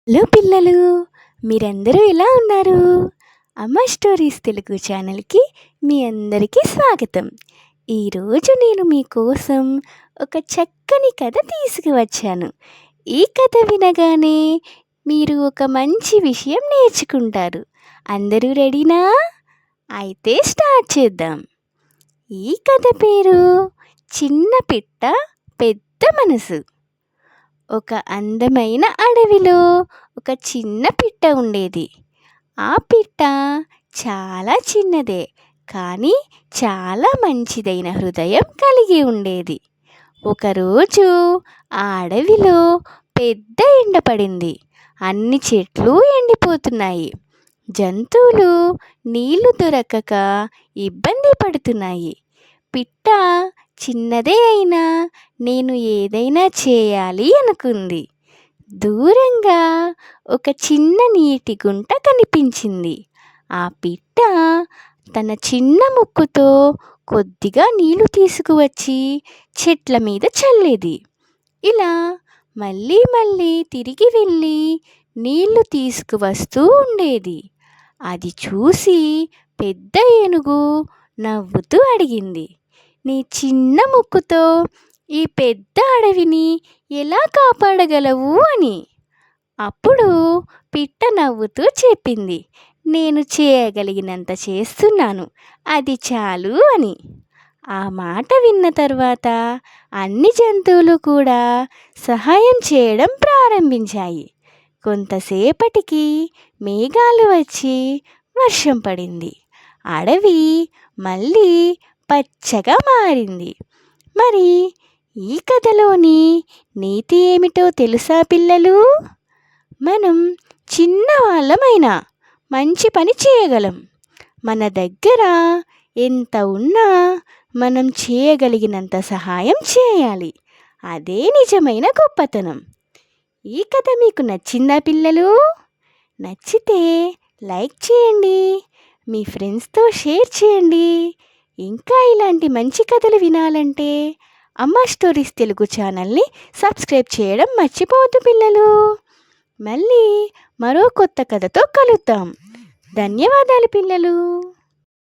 Hello పిల్లలు, మీరందరూ ఎలా ఉన్నారు? అమ్మ స్టోరీస్ తెలుగు ఛానల్కి మీ అందరికీ స్వాగతం. ఈరోజు నేను మీకోసం ఒక చక్కని కథ తీసుకువచ్చాను. ఈ కథ వినగానే మీరు ఒక మంచి విషయం నేర్చుకుంటారు. అందరూ రెడీనా? అయితే స్టార్ట్ చేద్దాం. ఈ కథ పేరు చిన్న పిట్ట పెద్ద మనసు. ఒక అందమైన అడవిలో ఒక చిన్న పిట్ట ఉండేది. ఆ పిట్ట చాలా చిన్నదే, కానీ చాలా మంచిదైన హృదయం కలిగి ఉండేది. ఒకరోజు ఆ అడవిలో పెద్ద ఎండ పడింది. అన్ని చెట్లు ఎండిపోతున్నాయి. జంతువులు నీళ్లు దొరకక ఇబ్బంది పడుతున్నాయి. పిట్ట చిన్నదే అయినా నేను ఏదైనా చేయాలి అనుకుంది. దూరంగా ఒక చిన్న నీటి గుంట కనిపించింది. ఆ పిట్ట తన చిన్న ముక్కుతో కొద్దిగా నీళ్లు తీసుకువచ్చి చెట్ల మీద చల్లేది. ఇలా మళ్ళీ మళ్ళీ తిరిగి వెళ్ళి నీళ్లు తీసుకువస్తూ ఉండేది. అది చూసి పెద్ద ఏనుగు నవ్వుతూ అడిగింది, నీ చిన్న ముక్కుతో ఈ పెద్ద అడవిని ఎలా కాపాడగలవు అని. అప్పుడు పిట్ట నవ్వుతూ చెప్పింది, నేను చేయగలిగినంత చేస్తున్నాను, అది చాలు అని. ఆ మాట విన్న తర్వాత అన్ని జంతువులు కూడా సహాయం చేయడం ప్రారంభించాయి. కొంతసేపటికి మేఘాలు వచ్చి వర్షం పడింది. అడవి మళ్ళీ పచ్చగా మారింది. మరి ఈ కథలోని నీతి ఏమిటో తెలుసా పిల్లలు? మనం చిన్నవాళ్ళమైనా మంచి పని చేయగలం. మన దగ్గర ఎంత ఉన్నా మనం చేయగలిగినంత సహాయం చేయాలి. అదే నిజమైన గొప్పతనం. ఈ కథ మీకు నచ్చిందా పిల్లలు? నచ్చితే లైక్ చేయండి, మీ ఫ్రెండ్స్తో షేర్ చేయండి. ఇంకా ఇలాంటి మంచి కథలు వినాలంటే అమ్మ స్టోరీస్ తెలుగు ఛానల్ని సబ్స్క్రైబ్ చేయడం మర్చిపోవద్దు పిల్లలు. మళ్ళీ మరో కొత్త కథతో కలుద్దాం. ధన్యవాదాలు పిల్లలు.